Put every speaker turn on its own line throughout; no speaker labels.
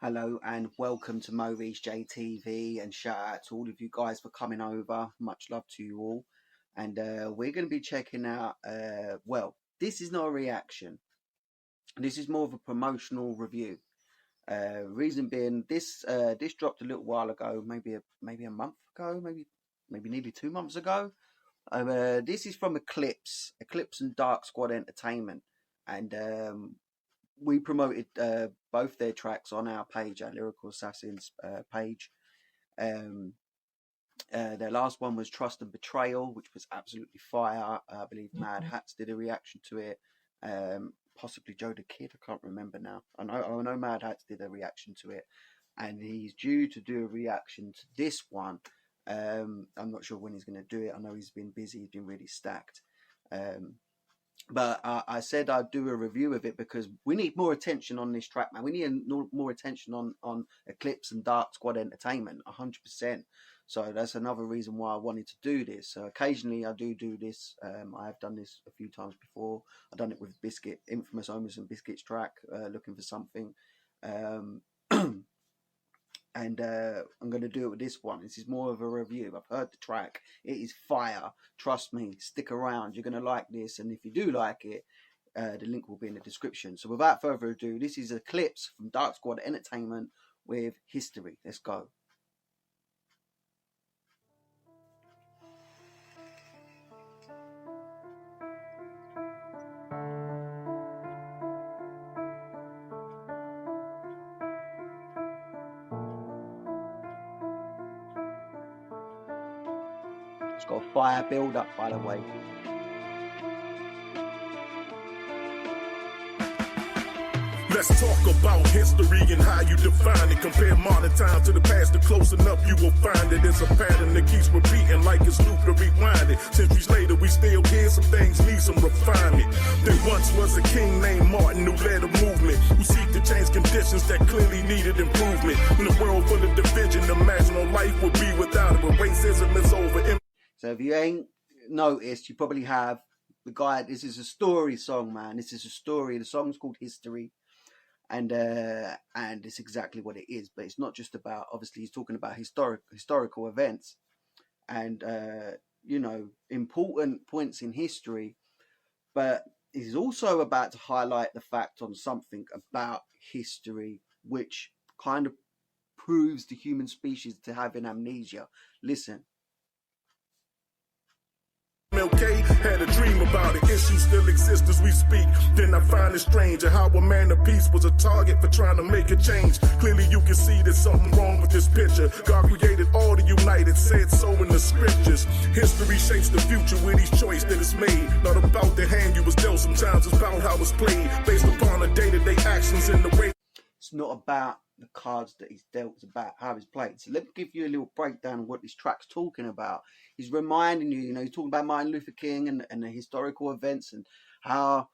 Hello and welcome to MoReece J TV, and shout out to all of you guys for coming over. Much love to you all. And we're going to be checking out, well, this is not a reaction. This is more of a promotional review. Reason being, this dropped a little while ago, maybe a month ago, maybe nearly 2 months ago. This is from Eclipse and Dark Squad Entertainment, and we promoted both their tracks on our page, our Lyrical Assassins page. Their last one was Trust and Betrayal, which was absolutely fire. I believe Mad Hats did a reaction to it. Possibly Joe the Kid, I can't remember now. I know Mad Hats did a reaction to it, and he's due to do a reaction to this one. I'm not sure when he's going to do it. I know he's been busy, he's been really stacked. But I said I'd do a review of it because we need more attention on this track, man. We need more attention on Eclipse and Dark Squad Entertainment, 100%. So that's another reason why I wanted to do this. So occasionally I do this. I have done this a few times before. I've done it with Biscuit, infamous Omus and Biscuit's track, looking for something. And I'm going to do it with this one. This is more of a review. I've heard the track. It is fire. Trust me. Stick around. You're going to like this. And if you do like it, the link will be in the description. So without further ado, this is Eclipse from Dark Squad Entertainment with History. Let's go. It's got a fire build up, by the way.
Let's talk about history and how you define it. Compare modern times to the past, and close enough you will find it. It's a pattern that keeps repeating like it's loop to rewind it. Centuries later, we still hear some things need some refinement. There once was a king named Martin who led a movement who seek to change conditions that clearly needed improvement. In a world full of division, imagine no life would be without it. But racism is over.
So if you ain't noticed, you probably have the guy. This is a story song, man. This is a story. The song's called History. And it's exactly what it is, but it's not just about, obviously he's talking about historical events and you know, important points in history, but he's also about to highlight the fact on something about history which kind of proves the human species to have an amnesia. Listen.
MLK had a dream about it. Issues still exist as we speak. Then I find it strange how a man of peace was a target for trying to make a change. Clearly you can see there's something wrong with this picture. God created all to unite. It said so in the scriptures. History shapes the future with each choice that is made. Not about the hand you was dealt. Sometimes it's about how it's played, based upon the day-to-day actions and the way.
It's not about the cards that he's dealt, it's about how he's played. So let me give you a little breakdown of what this track's talking about. He's reminding you, he's talking about Martin Luther King and the historical events and how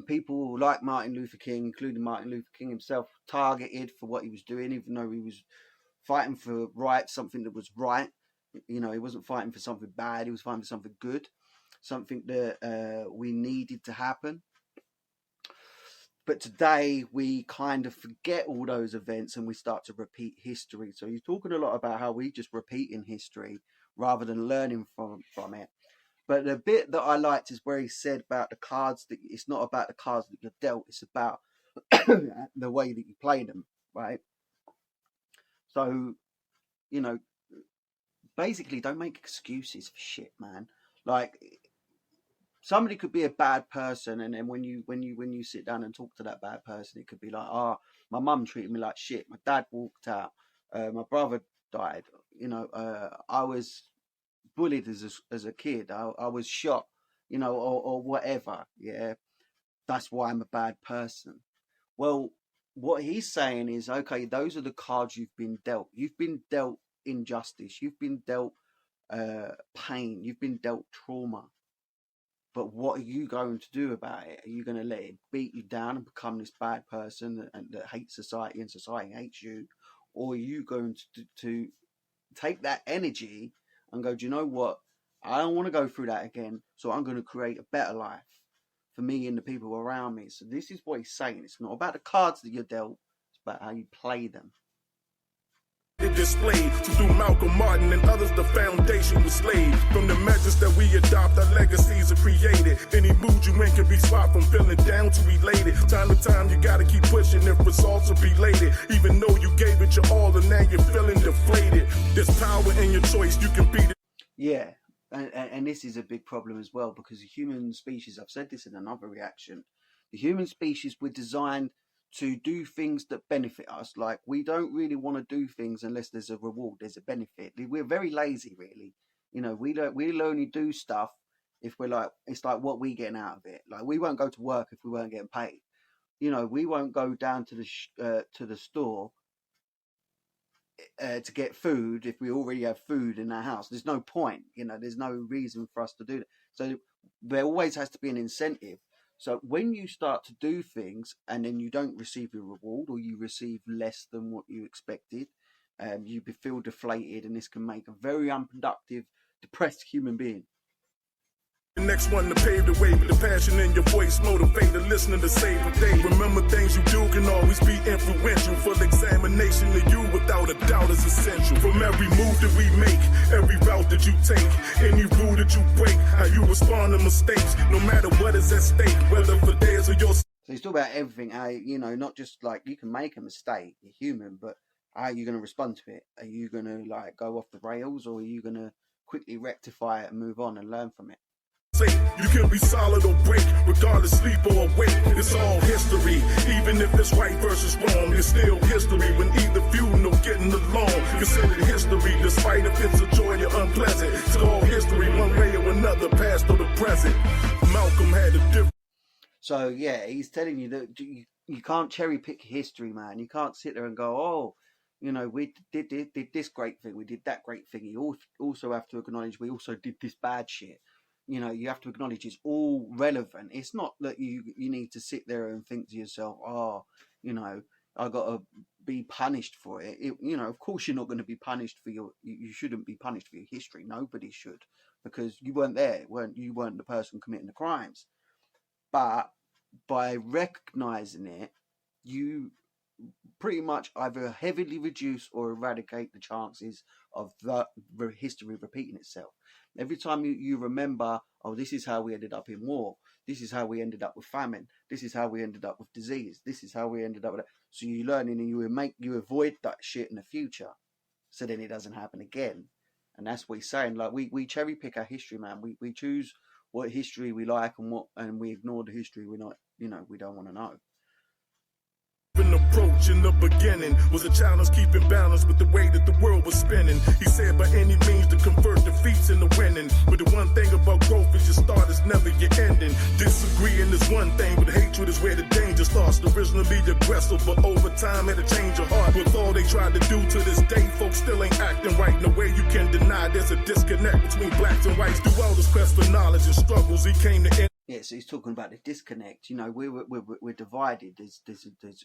people like Martin Luther King, including Martin Luther King himself, targeted for what he was doing, even though he was fighting for something that was right. You know, he wasn't fighting for something bad, he was fighting for something good, something that we needed to happen. But today we kind of forget all those events and we start to repeat history. So he's talking a lot about how we just repeat in history rather than learning from it. But the bit that I liked is where he said about the cards, that it's not about the cards that you're dealt, it's about the way that you play them, right? So, you know, basically don't make excuses for shit, man. Like, somebody could be a bad person, and then when you sit down and talk to that bad person, it could be like, oh, my mum treated me like shit, my dad walked out, my brother died, you know, I was bullied as a kid, I was shot, you know, or whatever. Yeah, that's why I'm a bad person. Well, what he's saying is, okay, those are the cards you've been dealt. You've been dealt injustice, you've been dealt pain, you've been dealt trauma. But what are you going to do about it? Are you going to let it beat you down and become this bad person that hates society and society hates you? Or are you going to take that energy and go, do you know what? I don't want to go through that again, so I'm going to create a better life for me and the people around me. So this is what he's saying. It's not about the cards that you're dealt. It's It's about how you play them.
It displayed. So through Malcolm Martin and others, the foundation was laid. From the measures that we adopt, our legacies are created. Any mood you in can be swapped from feeling down to elated. Time to time, you gotta keep pushing if results are belated. Even though you gave it your all and now you're feeling deflated. There's power in your choice, you can beat it.
Yeah, and this is a big problem as well, because the human species, I've said this in another reaction, the human species, we're designed to do things that benefit us. Like, we don't really want to do things unless there's a reward, there's a benefit. We're very lazy, really. You know, we'll only do stuff if we're like, it's like what we getting out of it. Like, we won't go to work if we weren't getting paid. You know, we won't go down to the store to get food if we already have food in our house. There's no point, you know, there's no reason for us to do that. So there always has to be an incentive. So when you start to do things and then you don't receive your reward, or you receive less than what you expected, you feel deflated, and this can make a very unproductive, depressed human being.
The next one to pave the way with the passion in your voice, motivate the listener to save the day. Remember, things you do can always be influential. Full examination of you without a doubt is essential. From every move that we make, every route that you take, any rule that you break, how you respond to mistakes, no matter what is at stake, whether for theirs or yours.
So it's all about everything, how, you know, not just like, you can make a mistake, you're human, but how are you going to respond to it? Are you going to like go off the rails, or are you going to quickly rectify it and move on and learn from it?
You can be solid or break, regardless sleep or awake. It's all history, even if it's right versus wrong. It's still history when either few know getting along. Considered history, despite if it's a joy or unpleasant. It's all history, one way or another, past or the present. Malcolm had a different.
So yeah, he's telling you that you can't cherry pick history, man. You can't sit there and go, oh, you know, we did this great thing, we did that great thing. You also have to acknowledge we also did this bad shit. You know, you have to acknowledge it's all relevant. It's not that you need to sit there and think to yourself, oh, you know, I got to be punished for it. You know, of course you're not going to be punished for you shouldn't be punished for your history. Nobody should, because you weren't there. You weren't the person committing the crimes. But by recognizing it, you pretty much either heavily reduce or eradicate the chances of the history repeating itself. Every time you remember, oh, this is how we ended up in war. This is how we ended up with famine. This is how we ended up with disease. This is how we ended up with that. So you learn and you avoid that shit in the future, so then it doesn't happen again. And that's what he's saying. Like, we cherry pick our history, man. We choose what history we like and we ignore the history we don't want to know.
An approach in the beginning was a challenge keeping balance with the way that the world was spinning. He said by any means to convert defeats into winning. But the one thing about growth is your start is never your ending. Disagreeing is one thing, but hatred is where the danger starts. Originally aggressive, but over time it'll change your heart. With all they tried to do to this day, folks still ain't acting right. No way you can deny there's a disconnect between blacks and whites. Through all this quest for knowledge and struggles, he came to end.
Yeah, so he's talking about the disconnect. You know, we're divided. There's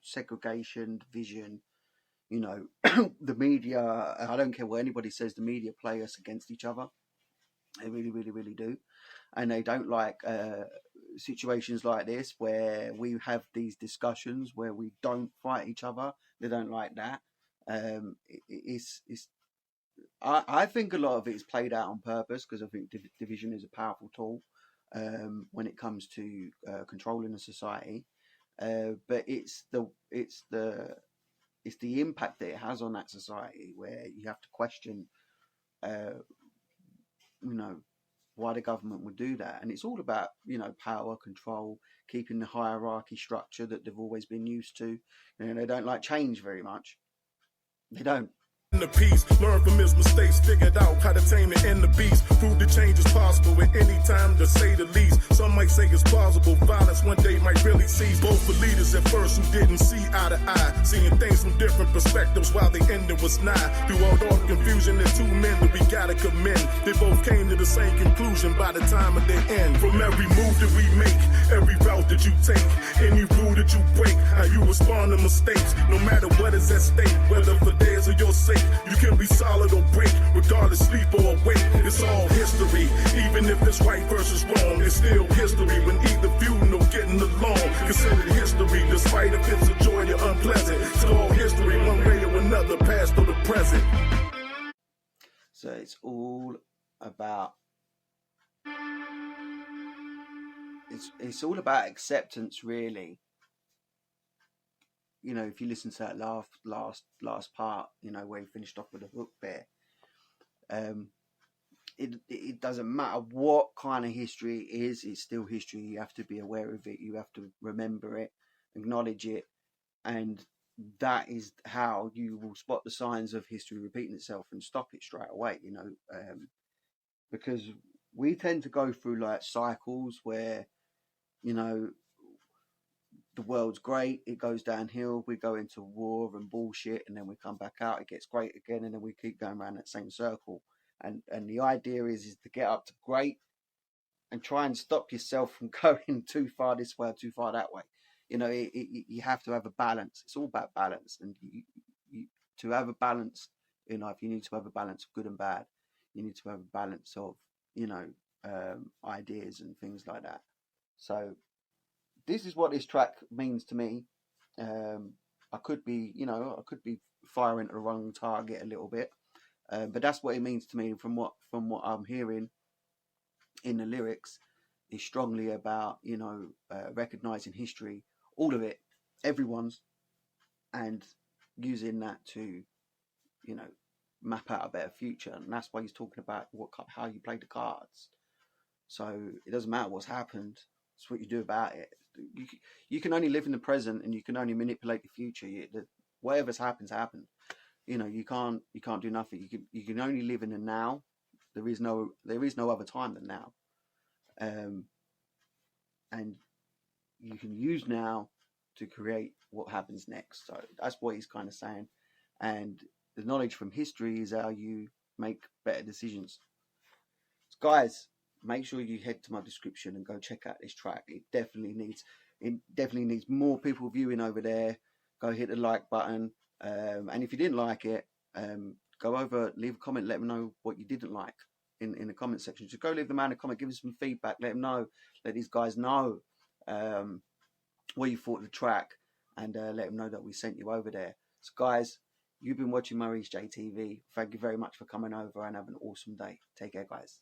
segregation, division. You know, the media. I don't care what anybody says. The media play us against each other. They really, really, really do, and they don't like situations like this where we have these discussions where we don't fight each other. They don't like that. I think a lot of it is played out on purpose, because I think division is a powerful tool when it comes to controlling a society, but it's the impact that it has on that society, where you have to question, you know, why the government would do that. And it's all about, you know, power, control, keeping the hierarchy structure that they've always been used to. You know, they don't like change very much. They don't.
The peace, learn from his mistakes, figured out how to tame it in the beast. Prove the change is possible at any time, to say the least. Some might say it's plausible, violence one day might really cease. Both were leaders at first who didn't see eye to eye, seeing things from different perspectives while the ending was nigh. Through all the confusion, the two men that we gotta commend, they both came to the same conclusion by the time of their end. From every move that we make, every route that you take, any rule that you break, how you respond to mistakes, no matter what is at stake, whether for theirs or your sake. You can be solid or break, regardless sleep or awake. It's all history, even if it's right versus wrong. It's still history when either few know getting along. Considered history, despite if it's a joy or or unpleasant. It's all history, one way or another, past or the present.
So it's all about it's all about acceptance, really. You know, if you listen to that last part, you know, where he finished off with a hook there, it doesn't matter what kind of history it is, it's still history. You have to be aware of it, you have to remember it, acknowledge it, and that is how you will spot the signs of history repeating itself and stop it straight away, you know. Because we tend to go through like cycles where, you know, the world's great, it goes downhill, we go into war and bullshit, and then we come back out, it gets great again, and then we keep going around that same circle. And the idea is to get up to great and try and stop yourself from going too far this way or too far that way. You know, you have to have a balance. It's all about balance, and to have a balance in life, you need to have a balance of good and bad. You need to have a balance of, you know, ideas and things like that. So this is what this track means to me. I could be, you know, I could be firing at the wrong target a little bit, but that's what it means to me from what I'm hearing in the lyrics. Is strongly about, you know, recognizing history, all of it, everyone's, and using that to, you know, map out a better future. And that's why he's talking about how you play the cards. So it doesn't matter what's happened, it's what you do about it. You can only live in the present, and you can only manipulate the future. Whatever's happened. You know, you can't do nothing. You can only live in the now. There is no other time than now. And you can use now to create what happens next. So that's what he's kind of saying. And the knowledge from history is how you make better decisions. So guys, make sure you head to my description and go check out this track. It definitely needs more people viewing over there. Go hit the like button. And if you didn't like it, go over, leave a comment, let me know what you didn't like in the comment section. Just go leave the man a comment, give him some feedback, let him know, let these guys know what you thought of the track, and let them know that we sent you over there. So guys, you've been watching MoReece J TV. Thank you very much for coming over, and have an awesome day. Take care, guys.